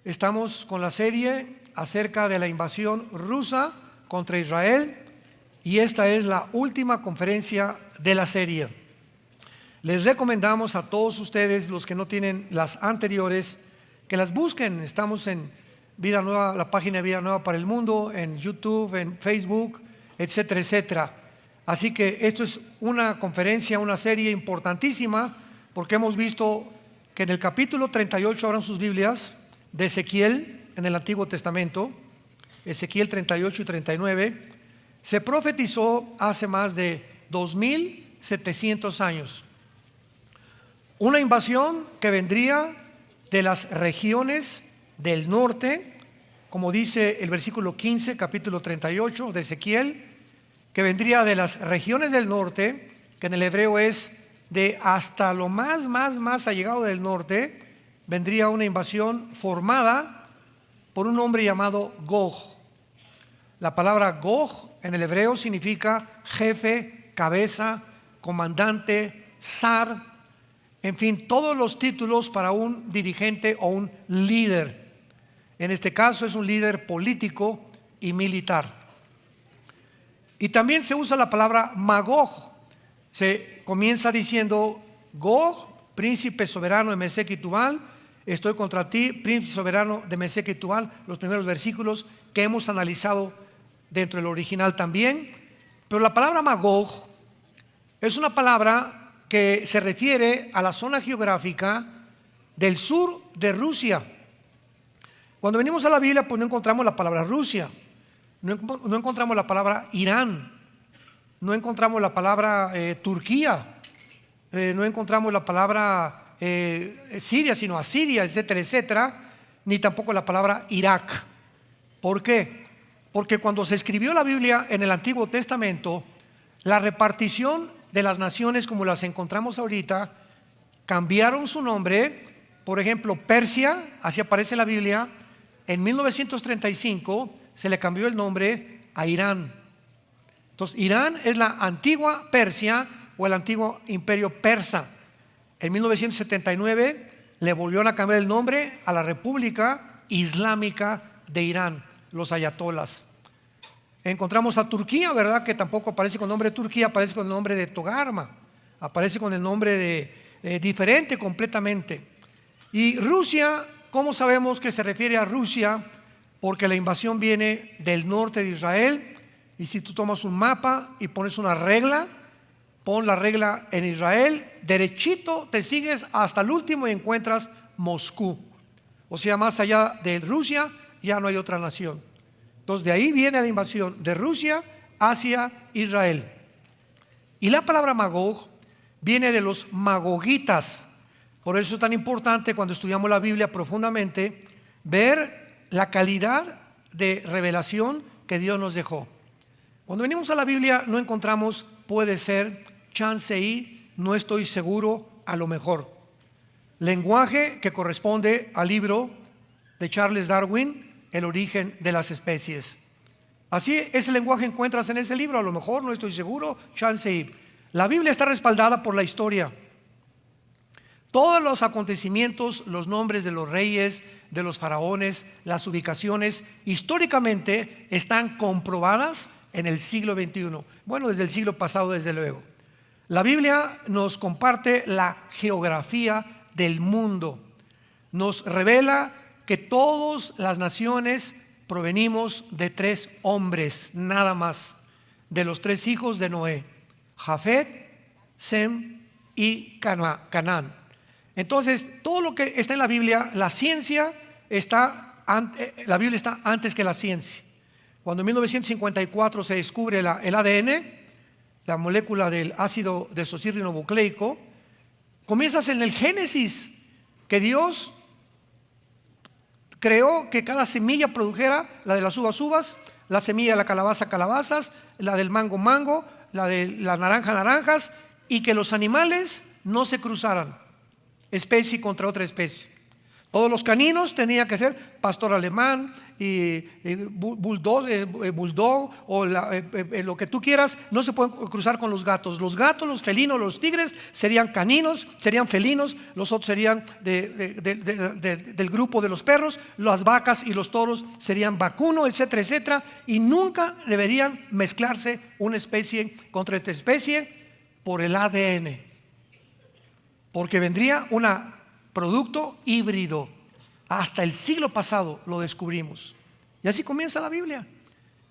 Estamos con la serie acerca de la invasión rusa contra Israel y esta es la última conferencia de la serie. Les recomendamos a todos ustedes, los que no tienen las anteriores, que las busquen. Estamos en Vida Nueva, la página de Vida Nueva para el Mundo, en YouTube, en Facebook, etcétera, etcétera. Así que esto es una conferencia, una serie importantísima, porque hemos visto que en el capítulo 38, abran sus Biblias, de Ezequiel en el Antiguo Testamento, Ezequiel 38 y 39, se profetizó hace más de 2700 años. Una invasión que vendría de las regiones del norte, como dice el versículo 15, capítulo 38 de Ezequiel, que vendría de las regiones del norte, que en el hebreo es de hasta lo más allegado del norte. Vendría una invasión formada por un hombre llamado Gog. La palabra Gog en el hebreo significa jefe, cabeza, comandante, zar, en fin, todos los títulos para un dirigente o un líder. En este caso es un líder político y militar. Y también se usa la palabra Magog. Se comienza diciendo: Gog, príncipe soberano de Mesec y Tubal, estoy contra ti, príncipe soberano de Mesec y Tubal. Los primeros versículos que hemos analizado dentro del original también. Pero la palabra Magog es una palabra que se refiere a la zona geográfica del sur de Rusia. Cuando venimos a la Biblia, pues no encontramos la palabra Rusia, no encontramos la palabra Irán, no encontramos la palabra Turquía, no encontramos la palabra Siria, sino Asiria, etcétera, etcétera, ni tampoco la palabra Irak. ¿Por qué? Porque cuando se escribió la Biblia en el Antiguo Testamento, la repartición de las naciones como las encontramos ahorita cambiaron su nombre. Por ejemplo, Persia, así aparece en la Biblia, en 1935 se le cambió el nombre a Irán. Entonces, Irán es la antigua Persia o el antiguo imperio persa. En 1979 le volvieron a cambiar el nombre a la República Islámica de Irán, los ayatolas. Encontramos a Turquía, ¿verdad? Que tampoco aparece con el nombre de Turquía, aparece con el nombre de Togarma, aparece con el nombre de diferente completamente. Y Rusia, ¿cómo sabemos que se refiere a Rusia? Porque la invasión viene del norte de Israel. Y si tú tomas un mapa y pones una regla, pon la regla en Israel, derechito te sigues hasta el último y encuentras Moscú. O sea, más allá de Rusia ya no hay otra nación. Entonces de ahí viene la invasión de Rusia hacia Israel. Y la palabra Magog viene de los magogitas. Por eso es tan importante cuando estudiamos la Biblia profundamente ver la calidad de revelación que Dios nos dejó. Cuando venimos a la Biblia no encontramos puede ser, chance y, no estoy seguro, a lo mejor. Lenguaje que corresponde al libro de Charles Darwin, El origen de las especies. Así, ese lenguaje encuentras en ese libro, a lo mejor, no estoy seguro, chance y. La Biblia está respaldada por la historia. Todos los acontecimientos, los nombres de los reyes, de los faraones, las ubicaciones, históricamente están comprobadas en el siglo XXI. Bueno, desde el siglo pasado, desde luego. La Biblia nos comparte la geografía del mundo. Nos revela que todas las naciones provenimos de 3 hombres, nada más, de los 3 hijos de Noé: Jafet, Sem y Canaán. Entonces, todo lo que está en la Biblia, la Biblia está antes que la ciencia. Cuando en 1954 se descubre el ADN, la molécula del ácido desoxirribonucleico, comienzas en el Génesis, que Dios creó que cada semilla produjera, la de las uvas, la semilla de la calabaza, calabazas, la del mango, la de la naranja, naranjas, y que los animales no se cruzaran especie contra otra especie. Todos los caninos tenían que ser pastor alemán y bulldog o lo que tú quieras. No se pueden cruzar con los gatos. Los gatos, los felinos, los tigres serían caninos, serían felinos. Los otros serían del grupo de los perros. Las vacas y los toros serían vacuno, etcétera, etcétera. Y nunca deberían mezclarse una especie contra esta especie por el ADN, porque vendría una producto híbrido. Hasta el siglo pasado lo descubrimos. Y así comienza la Biblia.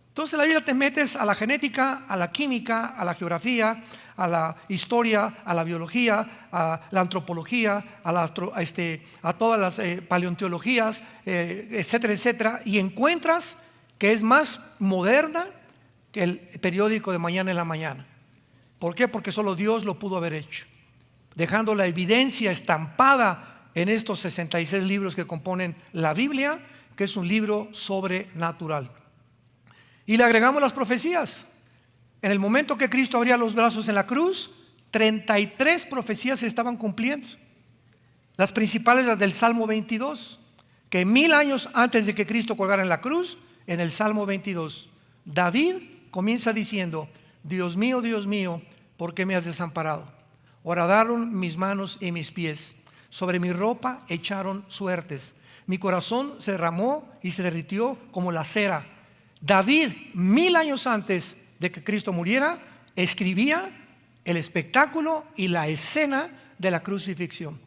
Entonces la Biblia te metes a la genética, a la química, a la geografía, a la historia, a la biología, a la antropología, a todas las paleontologías, etcétera, etcétera, y encuentras que es más moderna que el periódico de Mañana en la Mañana. ¿Por qué? Porque solo Dios lo pudo haber hecho, dejando la evidencia estampada en estos 66 libros que componen la Biblia, que es un libro sobrenatural. Y le agregamos las profecías. En el momento que Cristo abría los brazos en la cruz, 33 profecías se estaban cumpliendo. Las principales, las del Salmo 22, que 1000 años antes de que Cristo colgara en la cruz, en el Salmo 22, David comienza diciendo: Dios mío, ¿por qué me has desamparado? Horadaron mis manos y mis pies, sobre mi ropa echaron suertes, mi corazón se derramó y se derritió como la cera. David, 1000 años antes de que Cristo muriera, escribía el espectáculo y la escena de la crucifixión.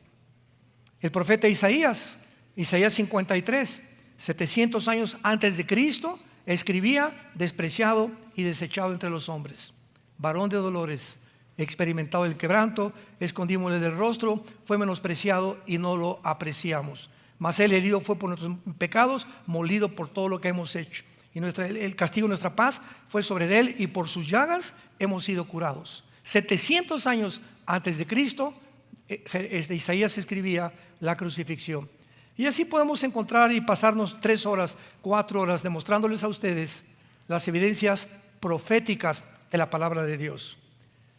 El profeta Isaías 53, 700 años antes de Cristo, escribía: despreciado y desechado entre los hombres, varón de dolores, experimentado el quebranto, escondímosle del rostro, fue menospreciado y no lo apreciamos. Mas él herido fue por nuestros pecados, molido por todo lo que hemos hecho. Y el castigo de nuestra paz fue sobre él, y por sus llagas hemos sido curados. 700 años antes de Cristo, Isaías escribía la crucifixión. Y así podemos encontrar y pasarnos 3 horas, 4 horas demostrándoles a ustedes las evidencias proféticas de la palabra de Dios.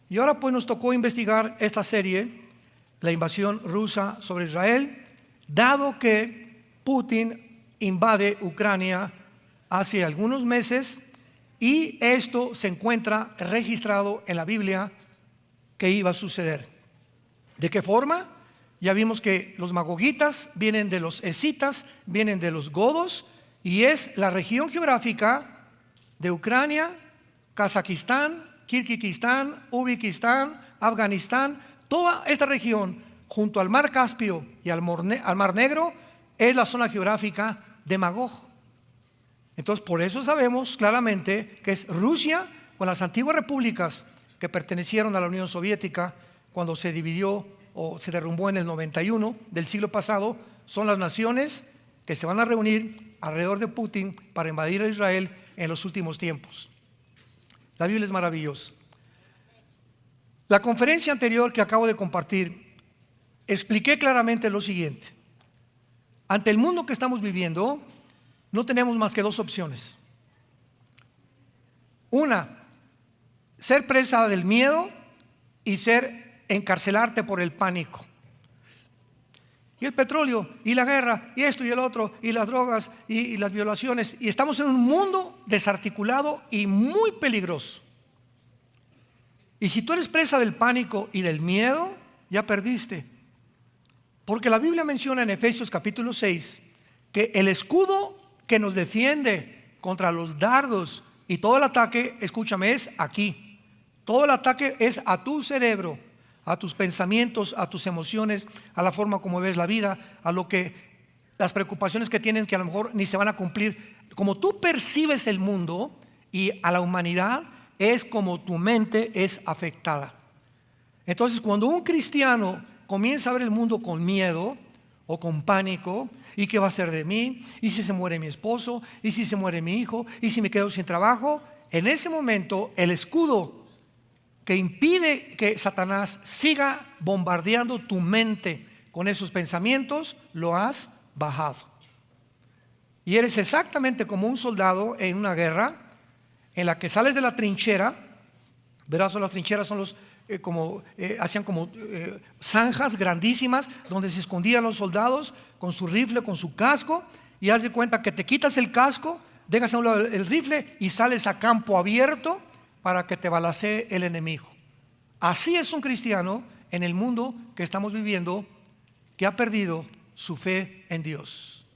Y ahora pues nos tocó investigar esta serie, la invasión rusa sobre Israel, dado que Putin invade Ucrania hace algunos meses, y esto se encuentra registrado en la Biblia que iba a suceder. ¿De qué forma? Ya vimos que los magogitas vienen de los escitas, vienen de los godos, y es la región geográfica de Ucrania, Kazajistán, Kirguistán, Uzbekistán, Afganistán. Toda esta región junto al mar Caspio y al mar Negro es la zona geográfica de Magog. Entonces por eso sabemos claramente que es Rusia con las antiguas repúblicas que pertenecieron a la Unión Soviética cuando se dividió o se derrumbó en el 91 del siglo pasado. Son las naciones que se van a reunir alrededor de Putin para invadir a Israel en los últimos tiempos. La Biblia es maravillosa. La conferencia anterior que acabo de compartir, expliqué claramente lo siguiente: ante el mundo que estamos viviendo, no tenemos más que 2 opciones. Una, ser presa del miedo, y encarcelarte por el pánico. Y el petróleo, y la guerra, y esto y el otro, y las drogas, y las violaciones. Y estamos en un mundo desarticulado y muy peligroso. Y si tú eres presa del pánico y del miedo, ya perdiste. Porque la Biblia menciona en Efesios capítulo 6 que el escudo que nos defiende contra los dardos y todo el ataque, escúchame, es aquí. Todo el ataque es a tu cerebro, a tus pensamientos, a tus emociones, a la forma como ves la vida, a las preocupaciones que tienes que a lo mejor ni se van a cumplir. Como tú percibes el mundo y a la humanidad, es como tu mente es afectada. Entonces, cuando un cristiano comienza a ver el mundo con miedo o con pánico, ¿y qué va a ser de mí? ¿Y si se muere mi esposo? ¿Y si se muere mi hijo? ¿Y si me quedo sin trabajo? En ese momento, el escudo que impide que Satanás siga bombardeando tu mente con esos pensamientos, lo has bajado. Y eres exactamente como un soldado en una guerra en la que sales de la trinchera. Verás, las trincheras son hacían como zanjas grandísimas donde se escondían los soldados con su rifle, con su casco, y haz de cuenta que te quitas el casco, dejas a un lado el rifle y sales a campo abierto para que te balacee el enemigo. Así es un cristiano en el mundo que estamos viviendo, que ha perdido su fe en Dios,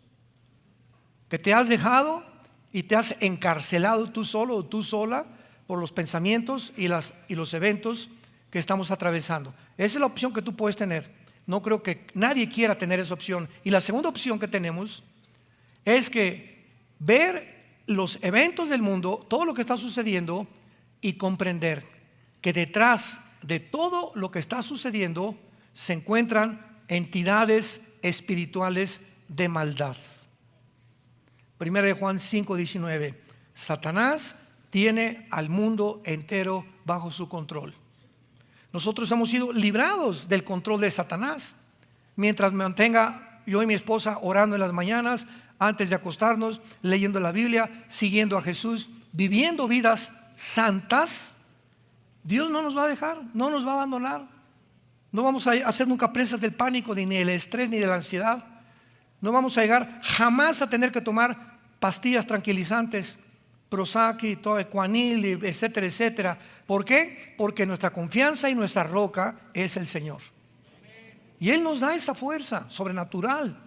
que te has dejado y te has encarcelado tú solo o tú sola por los pensamientos y los eventos que estamos atravesando. Esa es la opción que tú puedes tener. No creo que nadie quiera tener esa opción. Y la segunda opción que tenemos es que ver los eventos del mundo, todo lo que está sucediendo, y comprender que detrás de todo lo que está sucediendo se encuentran entidades espirituales de maldad. Primera de Juan 5:19. Satanás tiene al mundo entero bajo su control. Nosotros hemos sido librados del control de Satanás. Mientras me mantenga yo y mi esposa orando en las mañanas, antes de acostarnos, leyendo la Biblia, siguiendo a Jesús, viviendo vidas santas, Dios no nos va a dejar, no nos va a abandonar. No vamos a hacer nunca presas del pánico, ni del estrés, ni de la ansiedad. No vamos a llegar jamás a tener que tomar pastillas tranquilizantes, Prozac, Equanil, etcétera, etcétera. ¿Por qué? Porque nuestra confianza y nuestra roca es el Señor. Y Él nos da esa fuerza sobrenatural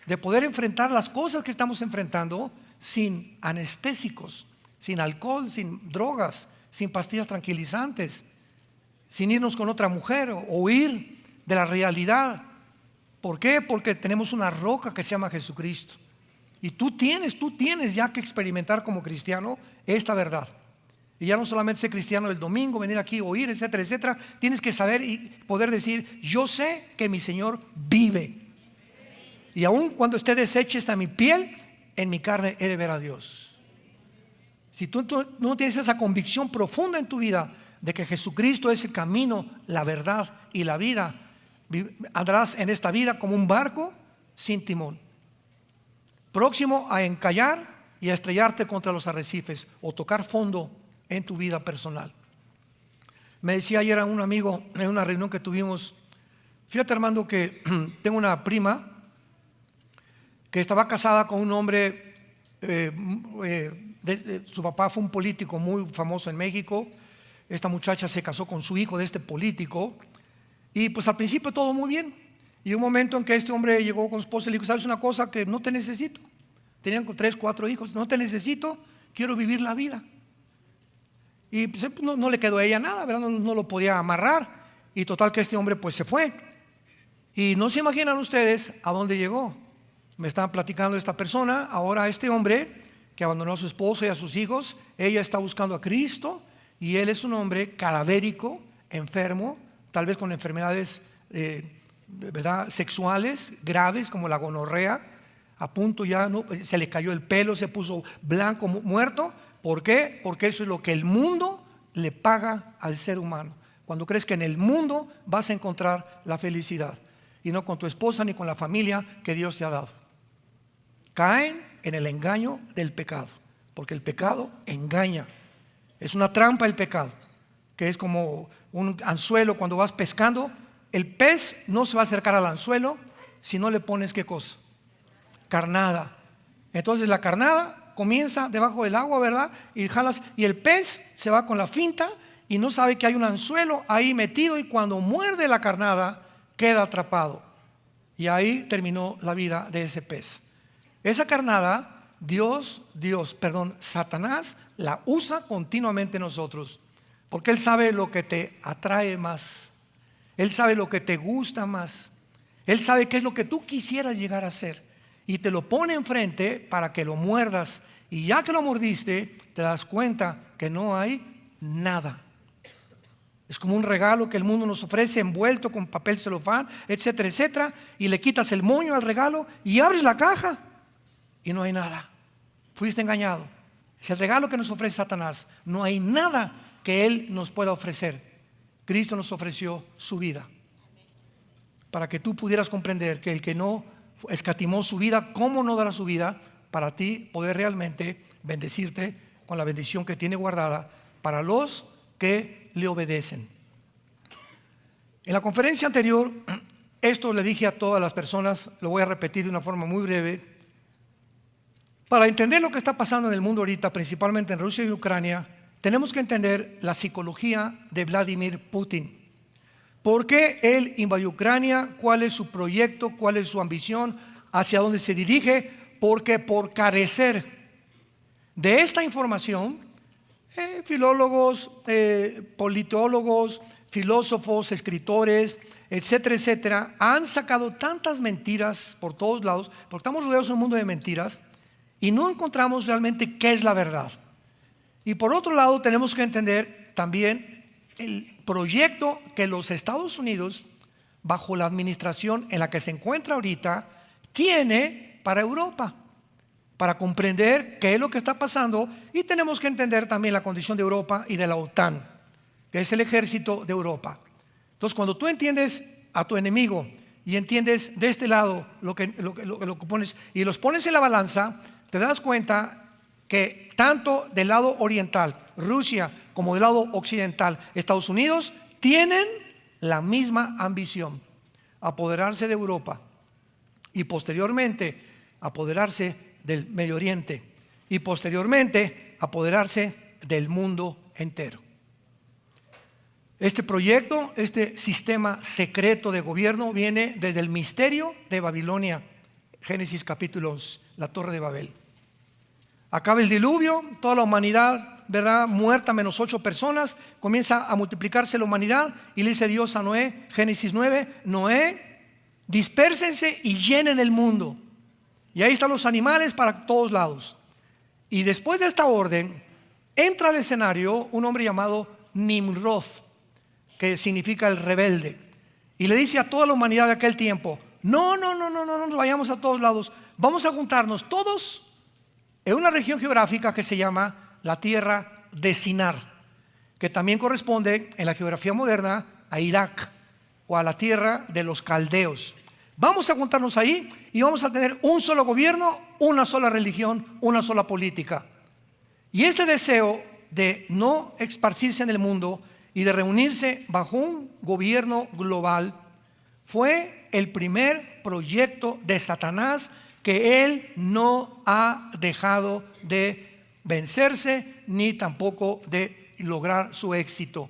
de poder enfrentar las cosas que estamos enfrentando sin anestésicos, sin alcohol, sin drogas, sin pastillas tranquilizantes, sin irnos con otra mujer o huir de la realidad. ¿Por qué? Porque tenemos una roca que se llama Jesucristo. Y tú tienes ya que experimentar como cristiano esta verdad. Y ya no solamente ser cristiano el domingo, venir aquí, oír, etcétera, etcétera. Tienes que saber y poder decir: yo sé que mi Señor vive. Y aun cuando esté deshecha esta mi piel, en mi carne he de ver a Dios. Si tú no tienes esa convicción profunda en tu vida de que Jesucristo es el camino, la verdad y la vida, andarás en esta vida como un barco sin timón, próximo a encallar y a estrellarte contra los arrecifes o tocar fondo en tu vida personal. Me decía ayer a un amigo en una reunión que tuvimos: fíjate, Armando, que tengo una prima que estaba casada con un hombre, su papá fue un político muy famoso en México. Esta muchacha se casó con su hijo de este político, y pues al principio todo muy bien. Y un momento en que este hombre llegó con su esposa y le dijo: ¿sabes una cosa? Que no te necesito. Tenían 3, 4 hijos. No te necesito, quiero vivir la vida. Y pues no le quedó a ella nada, ¿verdad? No lo podía amarrar. Y total que este hombre pues se fue. Y no se imaginan ustedes a dónde llegó. Me estaban platicando esta persona. Ahora este hombre que abandonó a su esposa y a sus hijos, ella está buscando a Cristo, y él es un hombre cadavérico, enfermo, tal vez con enfermedades ¿verdad?, sexuales graves como la gonorrea, a punto ya se le cayó el pelo, se puso blanco, muerto. ¿Por qué? Porque eso es lo que el mundo le paga al ser humano. Cuando crees que en el mundo vas a encontrar la felicidad, y no con tu esposa ni con la familia que Dios te ha dado. Caen en el engaño del pecado, porque el pecado engaña. Es una trampa el pecado, que es como un anzuelo cuando vas pescando. El pez no se va a acercar al anzuelo si no le pones ¿qué cosa? Carnada. Entonces la carnada comienza debajo del agua, ¿verdad? Y jalas, y el pez se va con la finta y no sabe que hay un anzuelo ahí metido, y cuando muerde la carnada queda atrapado. Y ahí terminó la vida de ese pez. Esa carnada, Satanás la usa continuamente en nosotros, porque él sabe lo que te atrae más. Él sabe lo que te gusta más. Él sabe qué es lo que tú quisieras llegar a ser, y te lo pone enfrente para que lo muerdas. Y ya que lo mordiste, te das cuenta que no hay nada. Es como un regalo que el mundo nos ofrece envuelto con papel celofán, etcétera, etcétera, y le quitas el moño al regalo y abres la caja y no hay nada. Fuiste engañado. Es el regalo que nos ofrece Satanás. No hay nada que él nos pueda ofrecer. Cristo nos ofreció su vida para que tú pudieras comprender que el que no escatimó su vida, ¿cómo no dará su vida para ti poder realmente bendecirte con la bendición que tiene guardada para los que le obedecen? En la conferencia anterior, esto le dije a todas las personas, lo voy a repetir de una forma muy breve. Para entender lo que está pasando en el mundo ahorita, principalmente en Rusia y Ucrania, tenemos que entender la psicología de Vladimir Putin. ¿Por qué él invadió Ucrania? ¿Cuál es su proyecto? ¿Cuál es su ambición? ¿Hacia dónde se dirige? Porque por carecer de esta información, filólogos, politólogos, filósofos, escritores, etcétera, etcétera, han sacado tantas mentiras por todos lados, porque estamos rodeados de un mundo de mentiras y no encontramos realmente qué es la verdad. Y por otro lado, tenemos que entender también el proyecto que los Estados Unidos, bajo la administración en la que se encuentra ahorita, tiene para Europa, para comprender qué es lo que está pasando. Y tenemos que entender también la condición de Europa y de la OTAN, que es el ejército de Europa. Entonces, cuando tú entiendes a tu enemigo y entiendes de este lado lo que pones y los pones en la balanza, te das cuenta que tanto del lado oriental, Rusia, como del lado occidental, Estados Unidos, tienen la misma ambición: apoderarse de Europa y posteriormente apoderarse del Medio Oriente y posteriormente apoderarse del mundo entero. Este proyecto, este sistema secreto de gobierno viene desde el misterio de Babilonia, Génesis capítulo 11, la Torre de Babel. Acaba el diluvio, toda la humanidad, ¿verdad?, muerta menos 8 personas, comienza a multiplicarse la humanidad y le dice Dios a Noé, Génesis 9, Noé, dispérsense y llenen el mundo. Y ahí están los animales para todos lados. Y después de esta orden, entra al escenario un hombre llamado Nimrod, que significa el rebelde, y le dice a toda la humanidad de aquel tiempo: no nos vayamos a todos lados, vamos a juntarnos todos en una región geográfica que se llama la tierra de Sinar, que también corresponde en la geografía moderna a Irak o a la tierra de los caldeos. Vamos a juntarnos ahí y vamos a tener un solo gobierno, una sola religión, una sola política. Y este deseo de no esparcirse en el mundo y de reunirse bajo un gobierno global fue el primer proyecto de Satanás, que él no ha dejado de vencerse ni tampoco de lograr su éxito.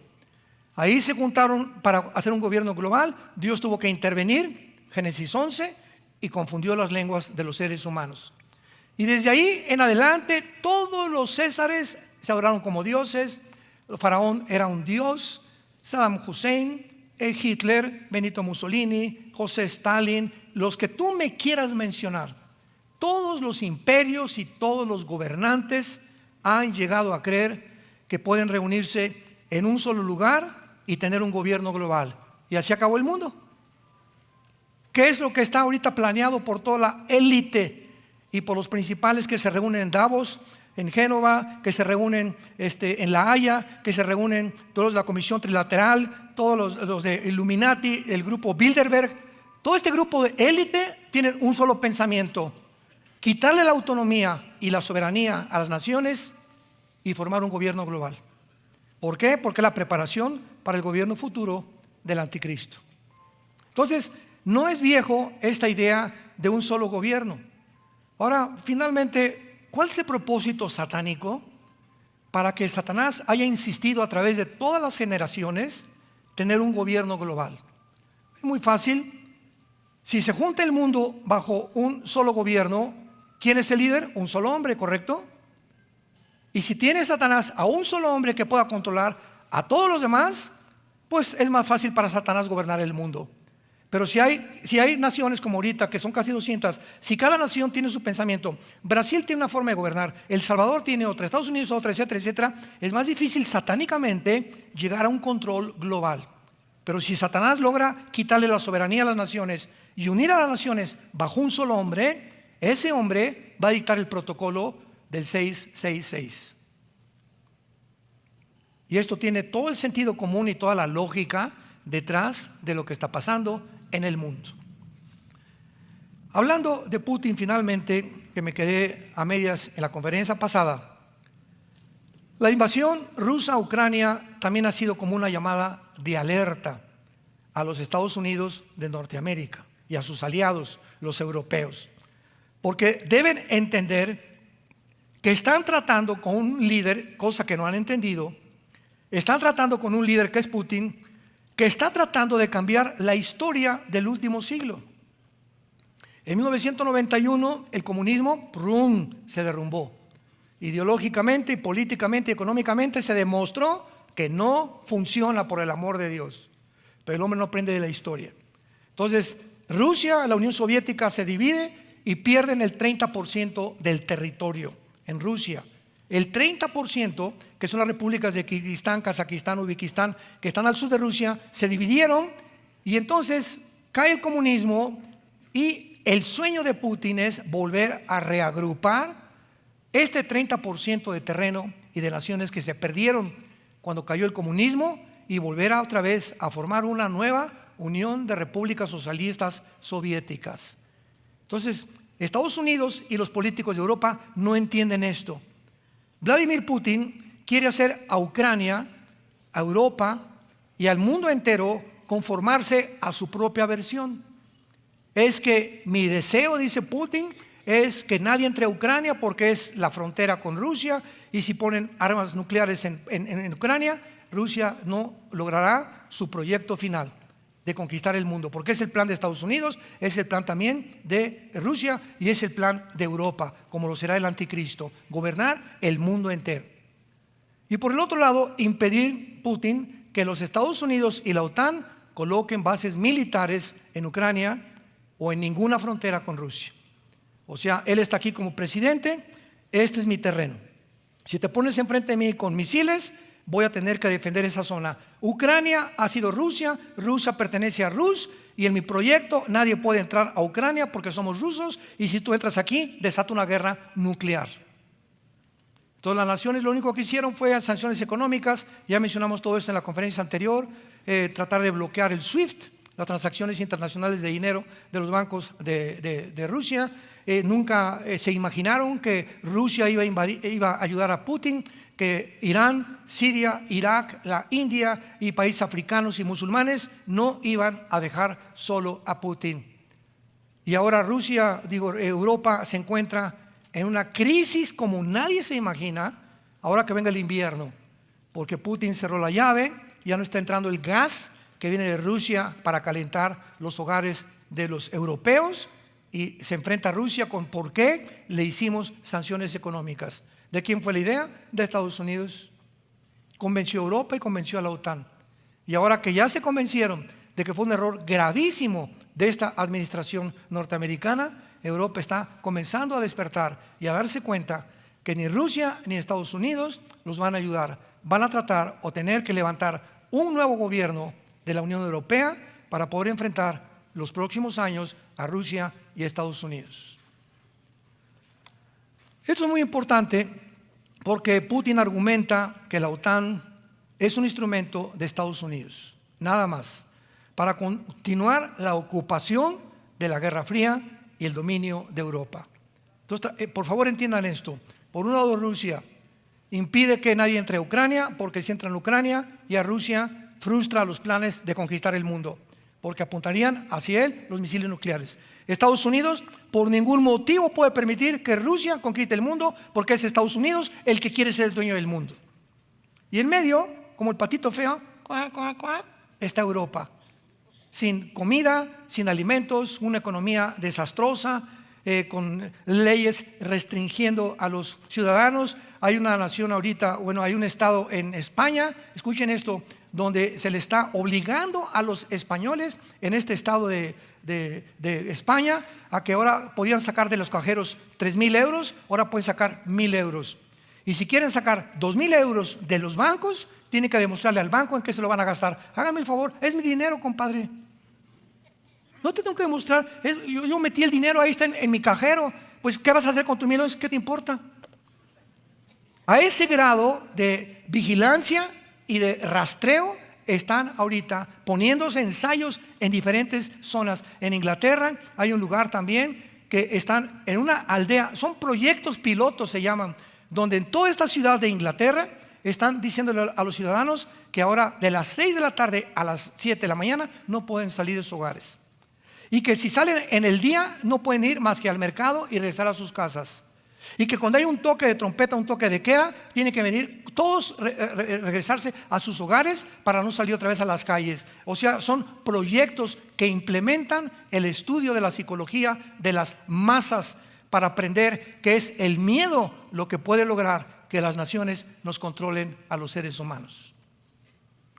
Ahí se juntaron para hacer un gobierno global. Dios tuvo que intervenir, Génesis 11, y confundió las lenguas de los seres humanos. Y desde ahí en adelante todos los césares se adoraron como dioses. El faraón era un dios, Saddam Hussein, Hitler, Benito Mussolini, José Stalin, los que tú me quieras mencionar. Todos los imperios y todos los gobernantes han llegado a creer que pueden reunirse en un solo lugar y tener un gobierno global. Y así acabó el mundo. ¿Qué es lo que está ahorita planeado por toda la élite y por los principales que se reúnen en Davos, en Génova, que se reúnen en La Haya, que se reúnen todos de la Comisión Trilateral, todos los de Illuminati, el grupo Bilderberg? Todo este grupo de élite tienen un solo pensamiento: quitarle la autonomía y la soberanía a las naciones y formar un gobierno global. ¿Por qué? Porque es la preparación para el gobierno futuro del anticristo. Entonces, no es viejo esta idea de un solo gobierno. Ahora, finalmente, ¿cuál es el propósito satánico para que Satanás haya insistido a través de todas las generaciones tener un gobierno global? Es muy fácil. Si se junta el mundo bajo un solo gobierno, ¿quién es el líder? Un solo hombre, ¿correcto? Y si tiene Satanás a un solo hombre que pueda controlar a todos los demás, pues es más fácil para Satanás gobernar el mundo. Pero si hay naciones como ahorita, que son casi 200, si cada nación tiene su pensamiento, Brasil tiene una forma de gobernar, El Salvador tiene otra, Estados Unidos otra, etcétera, etcétera, es más difícil satánicamente llegar a un control global. Pero si Satanás logra quitarle la soberanía a las naciones y unir a las naciones bajo un solo hombre, ese hombre va a dictar el protocolo del 666. Y esto tiene todo el sentido común y toda la lógica detrás de lo que está pasando en el mundo. Hablando de Putin, finalmente, que me quedé a medias en la conferencia pasada, la invasión rusa a Ucrania también ha sido como una llamada de alerta a los Estados Unidos de Norteamérica y a sus aliados, los europeos. Porque deben entender que están tratando con un líder, cosa que no han entendido, están tratando con un líder que es Putin, que está tratando de cambiar la historia del último siglo. En 1991 el comunismo se derrumbó. Ideológicamente, políticamente y económicamente se demostró que no funciona, por el amor de Dios. Pero el hombre no aprende de la historia. Entonces, Rusia, la Unión Soviética se divide y pierden el 30% del territorio en Rusia. El 30%, que son las repúblicas de Kirguistán, Kazajistán, Uzbekistán, que están al sur de Rusia, se dividieron y entonces cae el comunismo y el sueño de Putin es volver a reagrupar este 30% de terreno y de naciones que se perdieron cuando cayó el comunismo y volver otra vez a formar una nueva unión de repúblicas socialistas soviéticas. Entonces, Estados Unidos y los políticos de Europa no entienden esto. Vladimir Putin quiere hacer a Ucrania, a Europa y al mundo entero conformarse a su propia versión. Es que mi deseo, dice Putin, es que nadie entre a Ucrania porque es la frontera con Rusia y si ponen armas nucleares en Ucrania, Rusia no logrará su proyecto final de conquistar el mundo, porque es el plan de Estados Unidos, es el plan también de Rusia y es el plan de Europa, como lo será el anticristo, gobernar el mundo entero. Y por el otro lado, impedir Putin que los Estados Unidos y la OTAN coloquen bases militares en Ucrania o en ninguna frontera con Rusia. O sea, él está aquí como presidente, este es mi terreno. Si te pones enfrente de mí con misiles, voy a tener que defender esa zona. Ucrania ha sido Rusia, Rusia pertenece a Rus y en mi proyecto nadie puede entrar a Ucrania porque somos rusos y si tú entras aquí, desata una guerra nuclear. Todas las naciones lo único que hicieron fue sanciones económicas, ya mencionamos todo esto en la conferencia anterior, tratar de bloquear el SWIFT, las transacciones internacionales de dinero de los bancos de Rusia. Nunca se imaginaron que Rusia iba a ayudar a Putin, que Irán, Siria, Irak, la India y países africanos y musulmanes no iban a dejar solo a Putin. Y ahora Europa se encuentra en una crisis como nadie se imagina, ahora que venga el invierno, porque Putin cerró la llave, ya no está entrando el gas que viene de Rusia para calentar los hogares de los europeos y se enfrenta a Rusia con por qué le hicimos sanciones económicas. ¿De quién fue la idea? De Estados Unidos. Convenció a Europa y convenció a la OTAN. Y ahora que ya se convencieron de que fue un error gravísimo de esta administración norteamericana, Europa está comenzando a despertar y a darse cuenta que ni Rusia ni Estados Unidos los van a ayudar. Van a tratar o tener que levantar un nuevo gobierno de la Unión Europea para poder enfrentar los próximos años a Rusia y a Estados Unidos. Esto es muy importante porque Putin argumenta que la OTAN es un instrumento de Estados Unidos, nada más, para continuar la ocupación de la Guerra Fría y el dominio de Europa. Entonces, por favor entiendan esto. Por un lado, Rusia impide que nadie entre a Ucrania porque si entra en Ucrania y a Rusia frustra los planes de conquistar el mundo, porque apuntarían hacia él los misiles nucleares. Estados Unidos por ningún motivo puede permitir que Rusia conquiste el mundo porque es Estados Unidos el que quiere ser el dueño del mundo. Y en medio, como el patito feo, está Europa, sin comida, sin alimentos, una economía desastrosa, con leyes restringiendo a los ciudadanos. Hay una nación ahorita, hay un estado en España, escuchen esto, donde se le está obligando a los españoles en este estado de España a que ahora podían sacar de los cajeros 3,000 euros, ahora pueden sacar 1,000 euros. Y si quieren sacar 2,000 euros de los bancos, tienen que demostrarle al banco en qué se lo van a gastar. Háganme el favor, es mi dinero, compadre. No te tengo que demostrar, yo metí el dinero, ahí está en mi cajero. Pues, ¿qué vas a hacer con tu dinero? ¿Qué te importa? A ese grado de vigilancia y de rastreo están ahorita poniéndose ensayos en diferentes zonas. En Inglaterra hay un lugar también que están en una aldea, son proyectos pilotos se llaman, donde en toda esta ciudad de Inglaterra están diciéndole a los ciudadanos que ahora de las 6 de la tarde a las 7 de la mañana no pueden salir de sus hogares. Y que si salen en el día no pueden ir más que al mercado y regresar a sus casas. Y que cuando hay un toque de trompeta, un toque de queda, tienen que venir todos regresarse a sus hogares para no salir otra vez a las calles. O sea, son proyectos que implementan el estudio de la psicología de las masas para aprender que es el miedo lo que puede lograr que las naciones nos controlen a los seres humanos.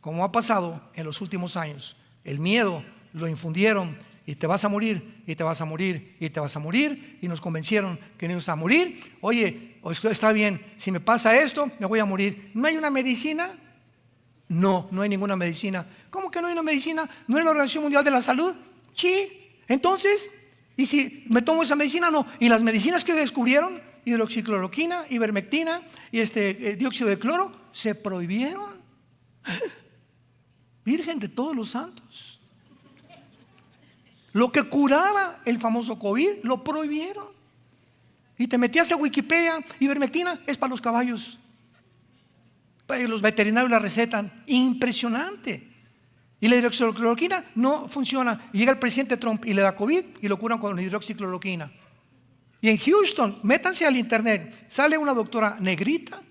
Como ha pasado en los últimos años, el miedo lo infundieron y te vas a morir, y te vas a morir, y te vas a morir, y nos convencieron que no ibas a morir. Oye, está bien, si me pasa esto, me voy a morir. ¿No hay una medicina? No, no hay ninguna medicina. ¿Cómo que no hay una medicina? ¿No es la Organización Mundial de la Salud? Sí, entonces, ¿y si me tomo esa medicina? No. ¿Y las medicinas que descubrieron? Hidroxicloroquina, ivermectina y dióxido de cloro, se prohibieron. Virgen de todos los santos. Lo que curaba el famoso COVID lo prohibieron. Y te metías a Wikipedia, ivermectina es para los caballos. Los veterinarios la recetan. Impresionante. Y la hidroxicloroquina no funciona. Y llega el presidente Trump y le da COVID y lo curan con la hidroxicloroquina. Y en Houston, métanse al internet, sale una doctora negrita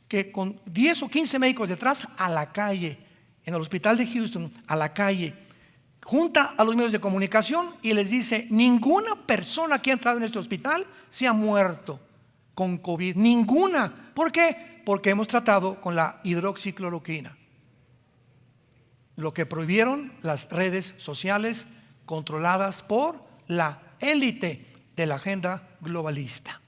que con 10 o 15 médicos detrás a la calle, en el hospital de Houston, a la calle, junta a los medios de comunicación y les dice: ninguna persona que ha entrado en este hospital se ha muerto con COVID, ninguna. ¿Por qué? Porque hemos tratado con la hidroxicloroquina. Lo que prohibieron las redes sociales controladas por la élite de la agenda globalista.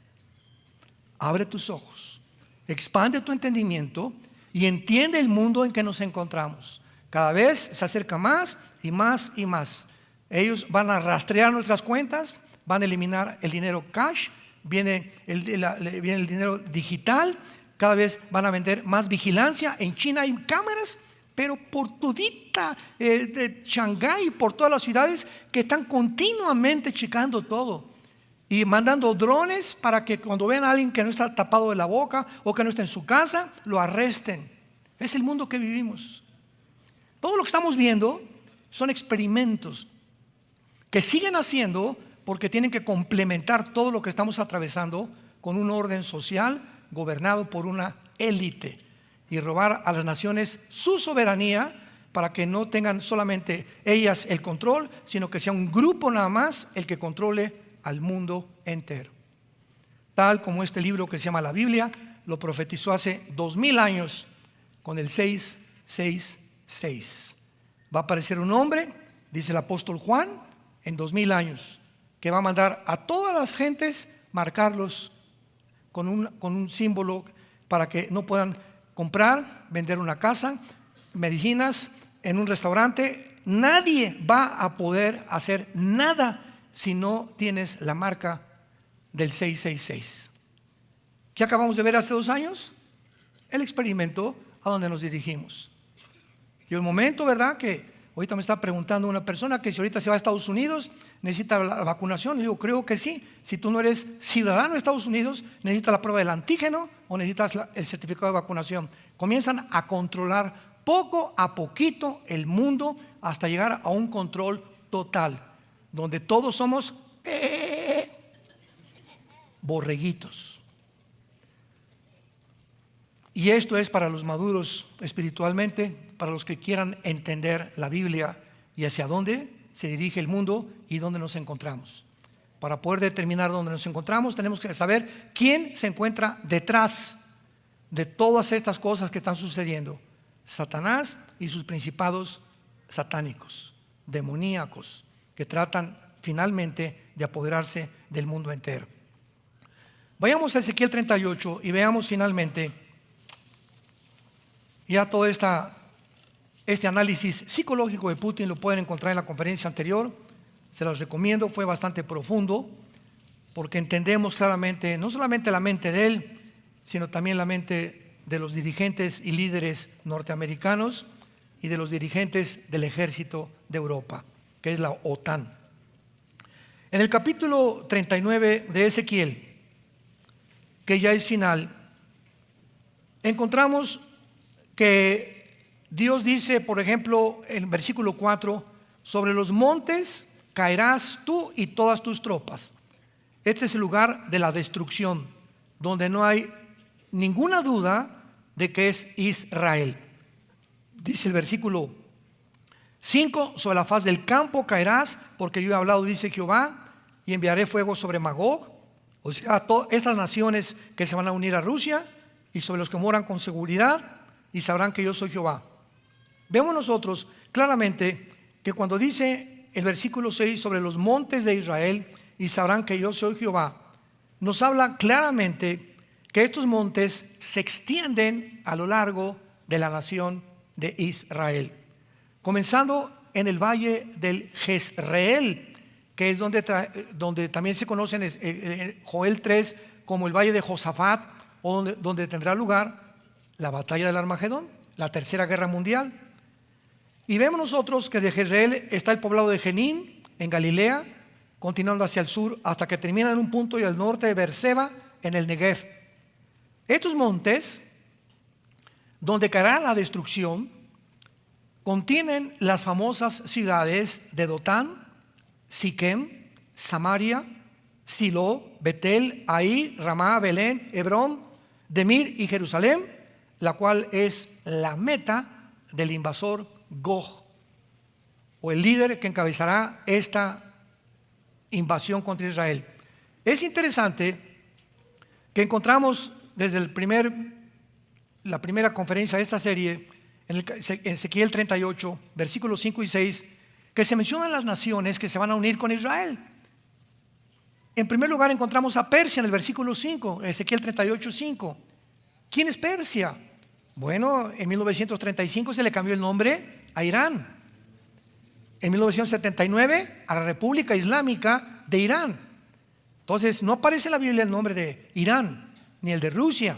Abre tus ojos, expande tu entendimiento y entiende el mundo en que nos encontramos. Cada vez se acerca más y más y más. Ellos van a rastrear nuestras cuentas, van a eliminar el dinero cash, viene el dinero digital, cada vez van a vender más vigilancia. En China hay cámaras, pero por todita de Shanghái, por todas las ciudades, que están continuamente checando todo. Y mandando drones para que cuando vean a alguien que no está tapado de la boca o que no está en su casa, lo arresten. Es el mundo que vivimos. Todo lo que estamos viendo son experimentos que siguen haciendo porque tienen que complementar todo lo que estamos atravesando con un orden social gobernado por una élite y robar a las naciones su soberanía para que no tengan solamente ellas el control, sino que sea un grupo nada más el que controle al mundo entero. Tal como este libro que se llama la Biblia lo profetizó hace 2000 años con el 666. Va a aparecer un hombre, dice el apóstol Juan, en 2000 años, que va a mandar a todas las gentes marcarlos con un símbolo para que no puedan comprar, vender una casa, medicinas, en un restaurante. Nadie va a poder hacer nada si no tienes la marca del 666. ¿Qué acabamos de ver hace 2 años? El experimento a donde nos dirigimos. Y el momento, ¿verdad? Que ahorita me está preguntando una persona que si ahorita se va a Estados Unidos, necesita la vacunación. Y digo, creo que sí. Si tú no eres ciudadano de Estados Unidos, necesitas la prueba del antígeno o necesitas el certificado de vacunación. Comienzan a controlar poco a poquito el mundo hasta llegar a un control total, donde todos somos borreguitos. Y esto es para los maduros espiritualmente, para los que quieran entender la Biblia y hacia dónde se dirige el mundo y dónde nos encontramos. Para poder determinar dónde nos encontramos, tenemos que saber quién se encuentra detrás de todas estas cosas que están sucediendo. Satanás y sus principados satánicos, demoníacos, que tratan finalmente de apoderarse del mundo entero. Vayamos a Ezequiel 38 y veamos finalmente ya todo este análisis psicológico de Putin. Lo pueden encontrar en la conferencia anterior, se los recomiendo, fue bastante profundo, porque entendemos claramente no solamente la mente de él, sino también la mente de los dirigentes y líderes norteamericanos y de los dirigentes del ejército de Europa, que es la OTAN. En el capítulo 39 de Ezequiel, que ya es final, encontramos que Dios dice, por ejemplo, en versículo 4, sobre los montes caerás tú y todas tus tropas. Este es el lugar de la destrucción, donde no hay ninguna duda de que es Israel. Dice el versículo 5, sobre la faz del campo caerás, porque yo he hablado, dice Jehová, y enviaré fuego sobre Magog, o sea, todas estas naciones que se van a unir a Rusia, y sobre los que moran con seguridad, y sabrán que yo soy Jehová. Vemos nosotros claramente que cuando dice el versículo 6 sobre los montes de Israel, y sabrán que yo soy Jehová, nos habla claramente que estos montes se extienden a lo largo de la nación de Israel, comenzando en el valle del Jezreel, que es donde también se conoce en Joel 3 como el valle de Josafat, o donde tendrá lugar la batalla del Armagedón, la tercera guerra mundial. Y vemos nosotros que de Jezreel está el poblado de Jenín en Galilea, continuando hacia el sur hasta que termina en un punto y al norte de Beerseba en el Negev. Estos montes, donde caerá la destrucción, contienen las famosas ciudades de Dotán, Siquem, Samaria, Silo, Betel, Ahí, Ramá, Belén, Hebrón, Demir y Jerusalén, la cual es la meta del invasor Gog, o el líder que encabezará esta invasión contra Israel. Es interesante que encontramos desde la primera conferencia de esta serie, en Ezequiel 38, versículos 5 y 6, que se mencionan las naciones que se van a unir con Israel. En primer lugar encontramos a Persia en el versículo 5, Ezequiel 38, 5. ¿Quién es Persia? Bueno, en 1935 se le cambió el nombre a Irán. En 1979 a la República Islámica de Irán. Entonces no aparece en la Biblia el nombre de Irán ni el de Rusia.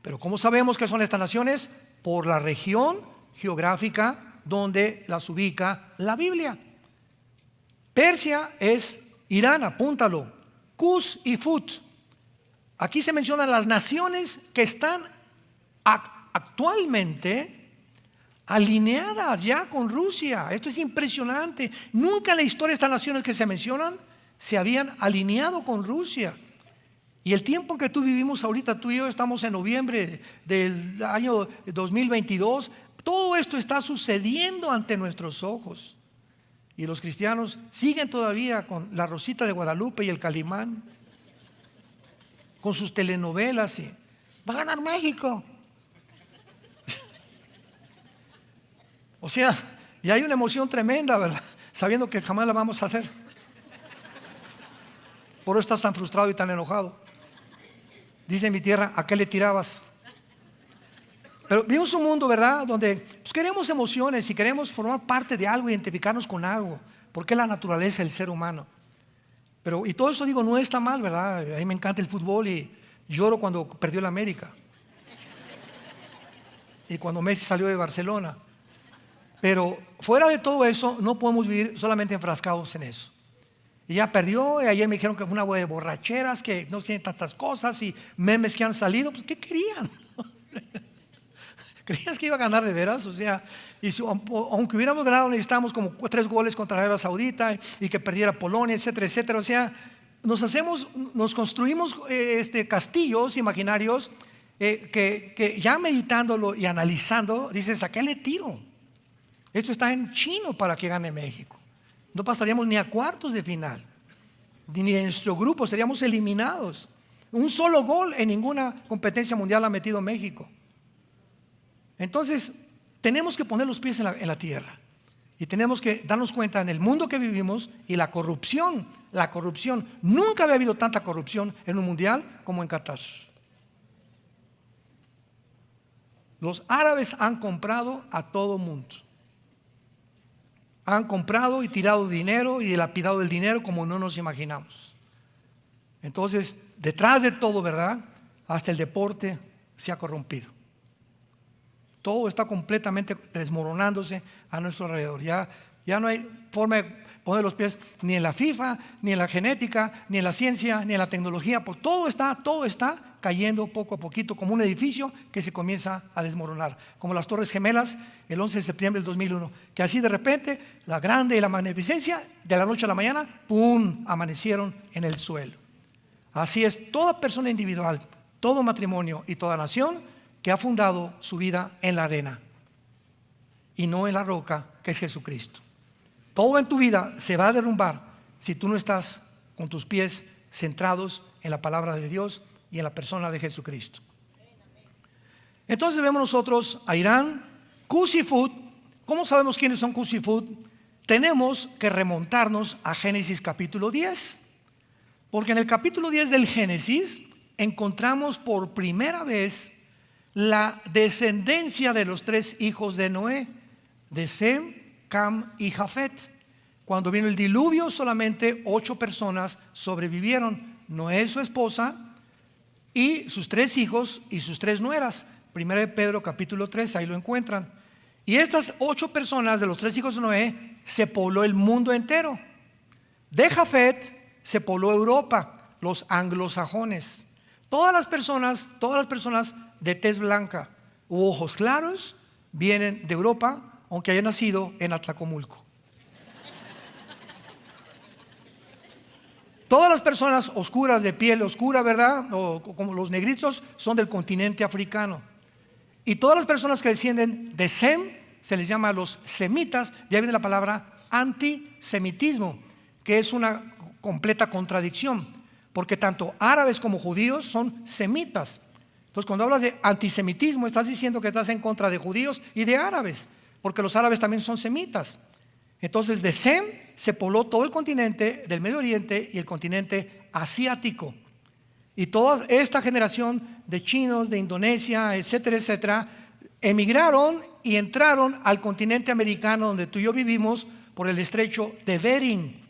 Pero ¿cómo sabemos que son estas naciones? Por la región geográfica donde las ubica la Biblia. Persia es Irán, apúntalo. Cus y Fut. Aquí se mencionan las naciones que están actualmente alineadas ya con Rusia. Esto es impresionante. Nunca en la historia de estas naciones que se mencionan se habían alineado con Rusia. Y el tiempo en que tú vivimos ahorita, tú y yo estamos en noviembre del año 2022, todo esto está sucediendo ante nuestros ojos. Y los cristianos siguen todavía con la Rosita de Guadalupe y el Calimán, con sus telenovelas y va a ganar México. O sea, y hay una emoción tremenda, ¿verdad? Sabiendo que jamás la vamos a hacer. Por eso estás tan frustrado y tan enojado. Dice en mi tierra, ¿a qué le tirabas? Pero vivimos un mundo, ¿verdad? Donde pues, queremos emociones y queremos formar parte de algo, identificarnos con algo, porque es la naturaleza del ser humano. Pero, y todo eso digo, no está mal, ¿verdad? A mí me encanta el fútbol y lloro cuando perdió el América. Y cuando Messi salió de Barcelona. Pero fuera de todo eso, no podemos vivir solamente enfrascados en eso. Y ya perdió, y ayer me dijeron que fue una boda de borracheras, que no tienen tantas cosas y memes que han salido. Pues, ¿qué querían? ¿Creías que iba a ganar de veras? O sea, aunque hubiéramos ganado, necesitábamos como 3 goles contra Arabia Saudita y que perdiera Polonia, etcétera, etcétera. O sea, nos construimos castillos imaginarios que ya meditándolo y analizando, dices, ¿a qué le tiro? Esto está en chino para que gane México. No pasaríamos ni a cuartos de final, ni en nuestro grupo, seríamos eliminados. Un solo gol en ninguna competencia mundial ha metido México. Entonces, tenemos que poner los pies en la tierra y tenemos que darnos cuenta en el mundo que vivimos y la corrupción. Nunca había habido tanta corrupción en un mundial como en Qatar. Los árabes han comprado a todo mundo. Han comprado y tirado dinero y dilapidado el dinero como no nos imaginamos. Entonces, detrás de todo, ¿verdad? Hasta el deporte se ha corrompido. Todo está completamente desmoronándose a nuestro alrededor. Ya no hay forma de poner los pies ni en la FIFA, ni en la genética, ni en la ciencia, ni en la tecnología. Todo está cayendo poco a poquito como un edificio que se comienza a desmoronar, como las Torres Gemelas el 11 de septiembre del 2001, que así de repente la grande y la magnificencia de la noche a la mañana, ¡pum!, amanecieron en el suelo. Así es toda persona individual, todo matrimonio y toda nación que ha fundado su vida en la arena y no en la roca que es Jesucristo. Todo en tu vida se va a derrumbar si tú no estás con tus pies centrados en la palabra de Dios y en la persona de Jesucristo. Entonces vemos nosotros a Irán, Cus y Fut. ¿Cómo sabemos quiénes son Cus y Fut? Tenemos que remontarnos a Génesis capítulo 10, porque en el capítulo 10 del Génesis encontramos por primera vez la descendencia de los 3 hijos de Noé, de Sem, Cam y Jafet. Cuando vino el diluvio, solamente 8 personas sobrevivieron: Noé, su esposa, y sus 3 hijos y sus 3 nueras. 1 de Pedro capítulo 3, ahí lo encuentran. Y estas 8 personas de los 3 hijos de Noé se pobló el mundo entero. De Jafet se pobló Europa, los anglosajones. Todas las personas de tez blanca u ojos claros vienen de Europa, aunque hayan nacido en Atlacomulco. Todas las personas oscuras, de piel oscura, ¿verdad?, o como los negritos, son del continente africano. Y todas las personas que descienden de Sem se les llama los semitas. De ahí viene la palabra antisemitismo, que es una completa contradicción, porque tanto árabes como judíos son semitas. Entonces, cuando hablas de antisemitismo, estás diciendo que estás en contra de judíos y de árabes, porque los árabes también son semitas. Entonces, de Sem se pobló todo el continente del Medio Oriente y el continente asiático. Y toda esta generación de chinos, de Indonesia, etcétera, etcétera, emigraron y entraron al continente americano, donde tú y yo vivimos, por el estrecho de Bering,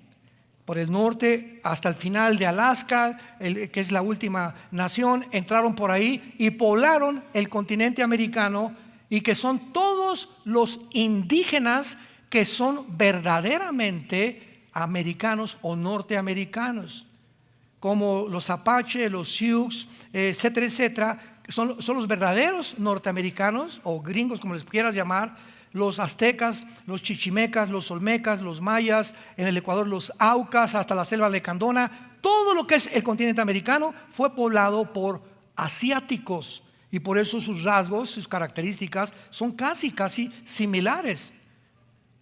por el norte hasta el final de Alaska, que es la última nación. Entraron por ahí y poblaron el continente americano, y que son todos los indígenas que son verdaderamente americanos o norteamericanos, como los Apache, los Sioux, etcétera, etcétera. Son los verdaderos norteamericanos o gringos, como les quieras llamar. Los aztecas, los chichimecas, los olmecas, los mayas, en el Ecuador los aucas, hasta la selva de Candona. Todo lo que es el continente americano fue poblado por asiáticos, y por eso sus rasgos, sus características son casi similares.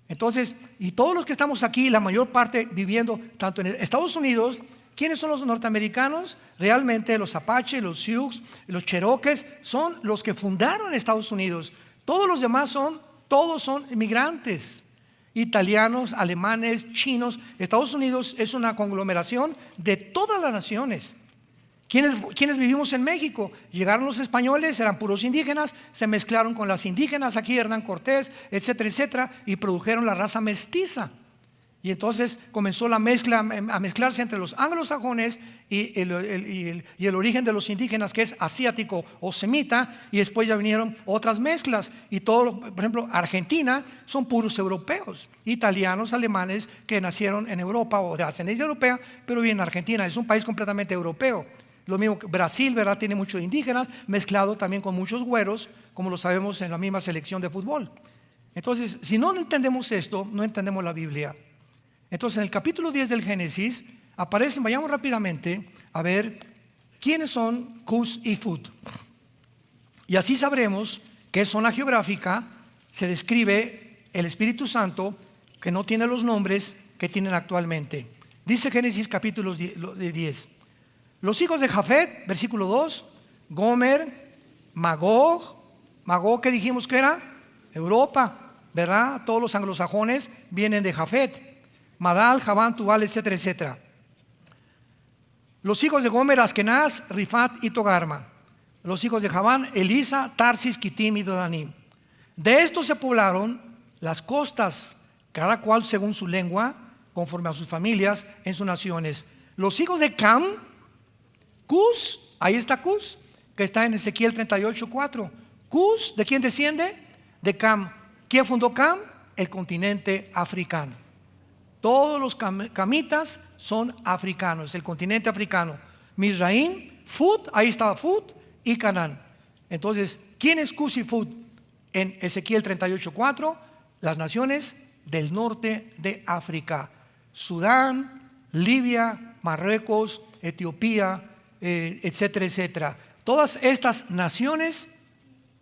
Entonces, y todos los que estamos aquí, la mayor parte viviendo tanto en Estados Unidos, ¿quiénes son los norteamericanos? Realmente los Apache, los Sioux, los Cherokees son los que fundaron Estados Unidos. Todos los demás todos son inmigrantes, italianos, alemanes, chinos. Estados Unidos es una conglomeración de todas las naciones. ¿Quiénes vivimos en México? Llegaron los españoles, eran puros indígenas, se mezclaron con las indígenas, aquí Hernán Cortés, etcétera, etcétera, y produjeron la raza mestiza. Y entonces comenzó la mezcla a mezclarse entre los anglosajones y el origen de los indígenas, que es asiático o semita, y después ya vinieron otras mezclas. Y todo, por ejemplo, Argentina son puros europeos, italianos, alemanes que nacieron en Europa o de ascendencia europea, pero viven en Argentina. Es un país completamente europeo. Lo mismo que Brasil, ¿verdad?, tiene muchos indígenas, mezclado también con muchos güeros, como lo sabemos en la misma selección de fútbol. Entonces, si no entendemos esto, no entendemos la Biblia. Entonces, en el capítulo 10 del Génesis aparecen, vayamos rápidamente a ver quiénes son Cus y Fut. Y así sabremos qué zona geográfica se describe el Espíritu Santo, que no tiene los nombres que tienen actualmente. Dice Génesis capítulo 10. Los hijos de Jafet, versículo 2, Gomer, Magog. Magog, ¿qué dijimos que era? Europa, ¿verdad? Todos los anglosajones vienen de Jafet. Madal, Javán, Tubal, etcétera, etcétera. Los hijos de Gomer, Askenaz, Rifat y Togarma. Los hijos de Javán, Elisa, Tarsis, Kitim y Dodanim. De estos se poblaron las costas, cada cual según su lengua, conforme a sus familias, en sus naciones. Los hijos de Cam, Cus, ahí está Cus, que está en Ezequiel 38:4. Cus, ¿de quién desciende? De Cam. ¿Quién fundó Cam? El continente africano. Todos los camitas son africanos, el continente africano. Mizraim, Fud, ahí estaba Fud y Canaán. Entonces, ¿quién es Cus y Fud? En Ezequiel 38:4, las naciones del norte de África: Sudán, Libia, Marruecos, Etiopía, etcétera, etcétera. Todas estas naciones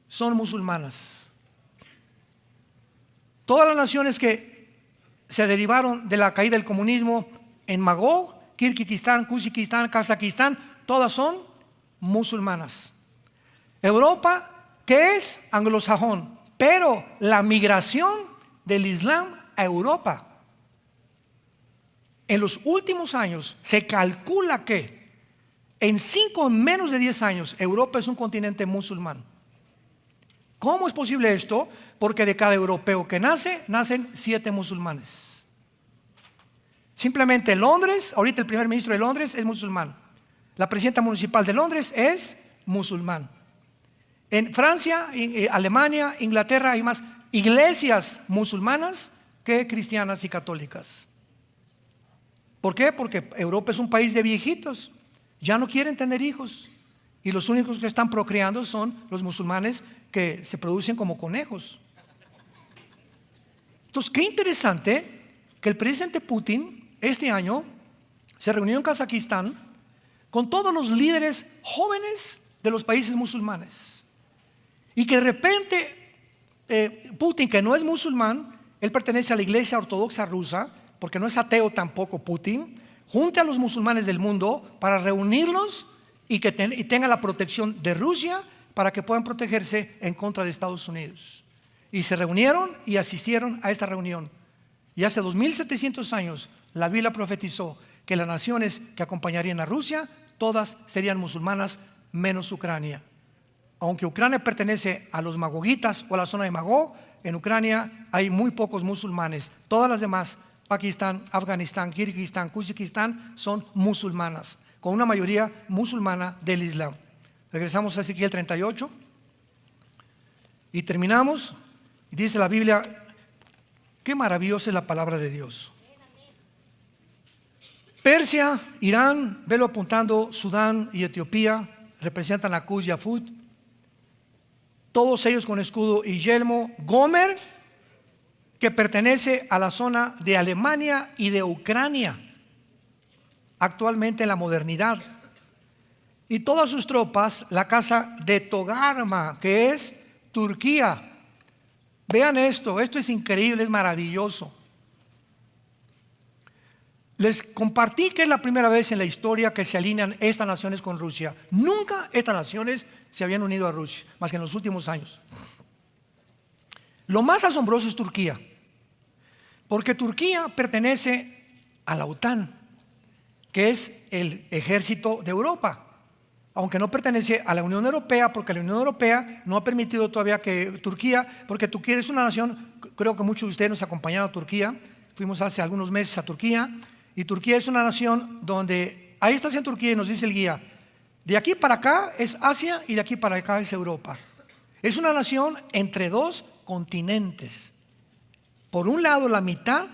son musulmanas. Todas las naciones que se derivaron de la caída del comunismo en Magog, Kirguistán, Kazajistán, Kazajistán, todas son musulmanas. Europa, ¿qué es? Anglosajón. Pero la migración del Islam a Europa, en los últimos años, se calcula que en menos de 10 años, Europa es un continente musulmán. ¿Cómo es posible esto? Porque de cada europeo que nace, nacen 7 musulmanes. Simplemente Londres, ahorita el primer ministro de Londres es musulmán. La presidenta municipal de Londres es musulmán. En Francia, Alemania, Inglaterra hay más iglesias musulmanas que cristianas y católicas. ¿Por qué? Porque Europa es un país de viejitos, ya no quieren tener hijos, y los únicos que están procreando son los musulmanes, que se producen como conejos. Entonces, qué interesante que el presidente Putin este año se reunió en Kazajistán con todos los líderes jóvenes de los países musulmanes, y que de repente Putin, que no es musulmán, él pertenece a la iglesia ortodoxa rusa, porque no es ateo tampoco Putin, junte a los musulmanes del mundo para reunirlos y que tengan la protección de Rusia, para que puedan protegerse en contra de Estados Unidos. Y se reunieron y asistieron a esta reunión. Y hace 2700 años la Biblia profetizó que las naciones que acompañarían a Rusia, todas serían musulmanas, menos Ucrania. Aunque Ucrania pertenece a los magogitas o a la zona de Magog, en Ucrania hay muy pocos musulmanes. Todas las demás, Pakistán, Afganistán, Kirguistán, Kazajistán, son musulmanas, con una mayoría musulmana del Islam. Regresamos a Ezequiel 38 y terminamos. Y dice la Biblia, qué maravillosa es la palabra de Dios. Persia, Irán, velo apuntando, Sudán y Etiopía representan a Cus y a Fud, todos ellos con escudo y yelmo. Gomer, que pertenece a la zona de Alemania y de Ucrania, actualmente en la modernidad. Y todas sus tropas, la casa de Togarma, que es Turquía. Vean esto es increíble, es maravilloso. Les compartí que es la primera vez en la historia que se alinean estas naciones con Rusia. Nunca estas naciones se habían unido a Rusia, más que en los últimos años. Lo más asombroso es Turquía, porque Turquía pertenece a la OTAN, que es el ejército de Europa, aunque no pertenece a la Unión Europea, porque la Unión Europea no ha permitido todavía que Turquía, porque Turquía es una nación, creo que muchos de ustedes nos acompañaron a Turquía, fuimos hace algunos meses a Turquía, y Turquía es una nación donde, ahí estás en Turquía y nos dice el guía, de aquí para acá es Asia y de aquí para acá es Europa. Es una nación entre dos continentes. Por un lado la mitad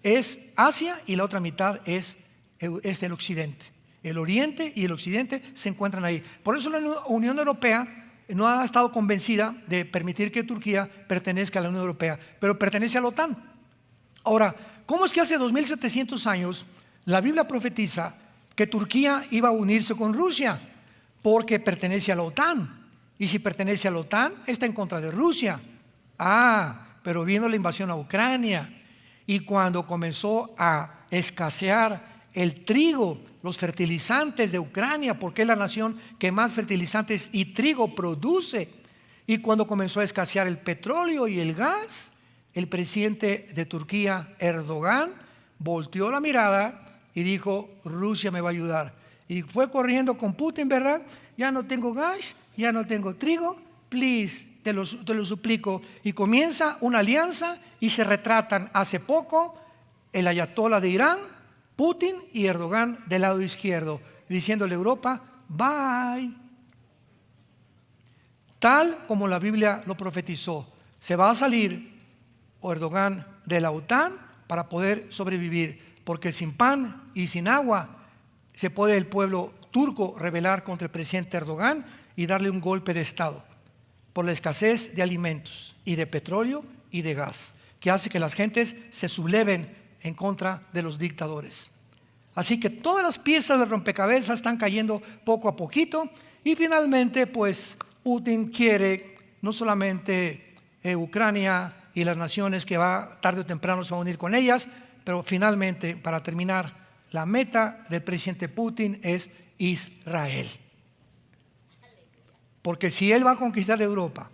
es Asia y la otra mitad es el occidente. El oriente y el occidente se encuentran ahí. Por eso la Unión Europea no ha estado convencida de permitir que Turquía pertenezca a la Unión Europea, pero pertenece a la OTAN. Ahora, ¿cómo es que hace 2700 años la Biblia profetiza que Turquía iba a unirse con Rusia? Porque pertenece a la OTAN. Y si pertenece a la OTAN, está en contra de Rusia. Pero vino la invasión a Ucrania. Y cuando comenzó a escasear el trigo, los fertilizantes de Ucrania, porque es la nación que más fertilizantes y trigo produce, y cuando comenzó a escasear el petróleo y el gas, el presidente de Turquía, Erdogan, volteó la mirada y dijo, Rusia me va a ayudar. Y fue corriendo con Putin, ¿verdad? Ya no tengo gas, ya no tengo trigo, please, te lo suplico. Y comienza una alianza y se retratan hace poco el ayatolá de Irán, Putin y Erdogan del lado izquierdo, diciéndole a Europa, bye. Tal como la Biblia lo profetizó, se va a salir Erdogan de la OTAN para poder sobrevivir, porque sin pan y sin agua se puede el pueblo turco rebelar contra el presidente Erdogan y darle un golpe de Estado por la escasez de alimentos y de petróleo y de gas, que hace que las gentes se subleven en contra de los dictadores. Así que todas las piezas del rompecabezas están cayendo poco a poquito y finalmente pues Putin quiere no solamente Ucrania y las naciones que tarde o temprano se van a unir con ellas, pero finalmente, para terminar, la meta del presidente Putin es Israel. Porque si él va a conquistar Europa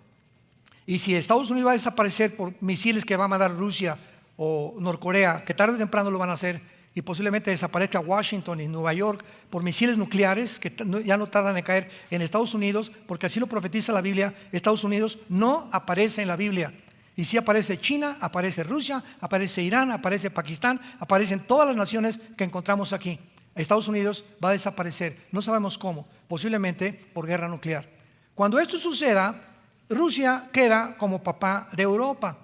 y si Estados Unidos va a desaparecer por misiles que va a mandar Rusia o Norcorea, que tarde o temprano lo van a hacer, y posiblemente desaparezca Washington y Nueva York por misiles nucleares que ya no tardan en caer en Estados Unidos, porque así lo profetiza la Biblia. Estados Unidos no aparece en la Biblia. Y si aparece China, aparece Rusia, aparece Irán, aparece Pakistán, aparecen todas las naciones que encontramos aquí. Estados Unidos va a desaparecer, no sabemos cómo, posiblemente por guerra nuclear. Cuando esto suceda, Rusia queda como papá de Europa.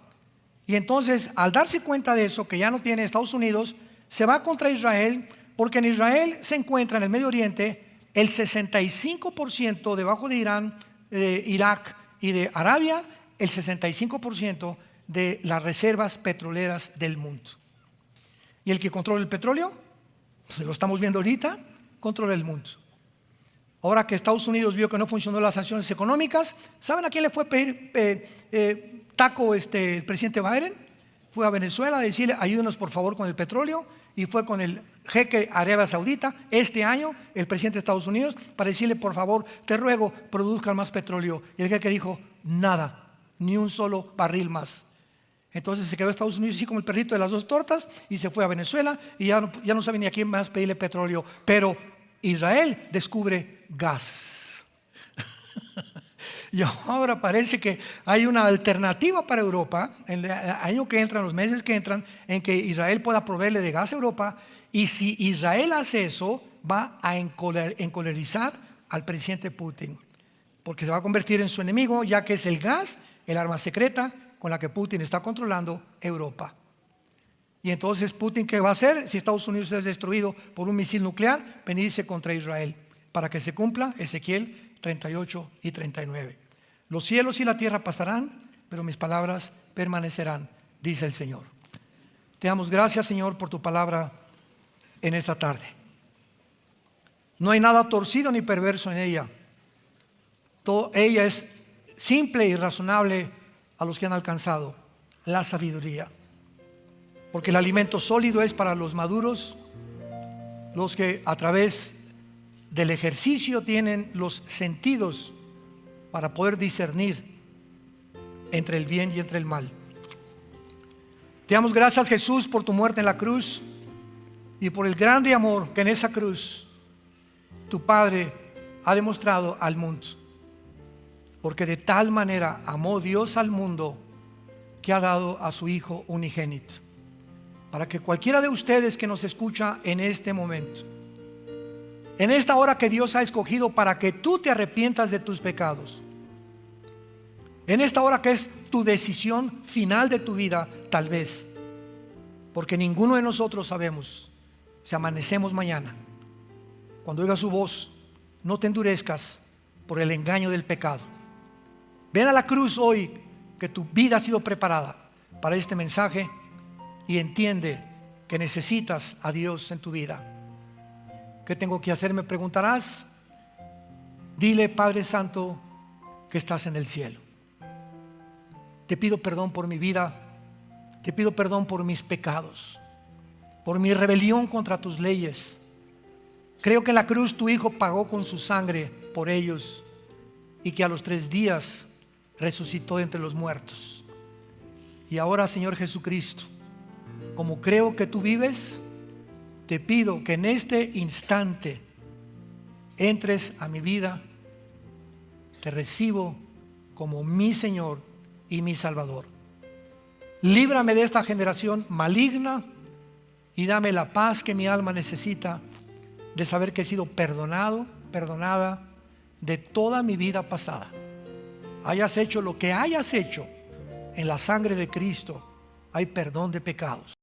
Y entonces, al darse cuenta de eso, que ya no tiene Estados Unidos, se va contra Israel, porque en Israel se encuentra en el Medio Oriente el 65% debajo de Irán, de Irak y de Arabia, el 65% de las reservas petroleras del mundo. Y el que controla el petróleo, pues lo estamos viendo ahorita, controla el mundo. Ahora que Estados Unidos vio que no funcionó las sanciones económicas, ¿saben a quién le fue a pedir taco el presidente Biden? Fue a Venezuela a decirle: ayúdenos por favor con el petróleo, y fue con el jeque Arabia Saudita este año, el presidente de Estados Unidos, para decirle: por favor, te ruego, produzcan más petróleo. Y el jeque dijo: nada, ni un solo barril más. Entonces se quedó Estados Unidos así como el perrito de las dos tortas y se fue a Venezuela y ya no sabe ni a quién más pedirle petróleo. Pero Israel descubre gas. Y ahora parece que hay una alternativa para Europa, en el año que entra, en los meses que entran, en que Israel pueda proveerle de gas a Europa. Y si Israel hace eso, va a encolerizar al presidente Putin, porque se va a convertir en su enemigo, ya que es el gas, el arma secreta con la que Putin está controlando Europa. Y entonces Putin, ¿qué va a hacer si Estados Unidos es destruido por un misil nuclear? Venirse contra Israel, para que se cumpla Ezequiel 38 y 39. Los cielos y la tierra pasarán, pero mis palabras permanecerán, dice el Señor. Te damos gracias, Señor, por tu palabra en esta tarde. No hay nada torcido ni perverso en ella. Ella es simple y razonable a los que han alcanzado la sabiduría. Porque el alimento sólido es para los maduros, los que a través del ejercicio tienen los sentidos para poder discernir entre el bien y entre el mal. Te damos gracias, Jesús, por tu muerte en la cruz y por el grande amor que en esa cruz tu Padre ha demostrado al mundo. Porque de tal manera amó Dios al mundo que ha dado a su Hijo unigénito, para que cualquiera de ustedes que nos escucha en este momento, en esta hora que Dios ha escogido para que tú te arrepientas de tus pecados, en esta hora que es tu decisión final de tu vida, tal vez, porque ninguno de nosotros sabemos si amanecemos mañana. Cuando oigas su voz, no te endurezcas por el engaño del pecado. Ven a la cruz hoy, que tu vida ha sido preparada para este mensaje, y entiende que necesitas a Dios en tu vida. ¿Qué tengo que hacer?, me preguntarás. Dile: Padre Santo que estás en el cielo, te pido perdón por mi vida, te pido perdón por mis pecados, por mi rebelión contra tus leyes. Creo que en la cruz tu Hijo pagó con su sangre por ellos y que a los 3 días resucitó entre los muertos. Y ahora, Señor Jesucristo, como creo que tú vives, te pido que en este instante entres a mi vida. Te recibo como mi Señor y mi Salvador. Líbrame de esta generación maligna y dame la paz que mi alma necesita, de saber que he sido perdonado, perdonada de toda mi vida pasada. Hayas hecho lo que hayas hecho, en la sangre de Cristo hay perdón de pecados.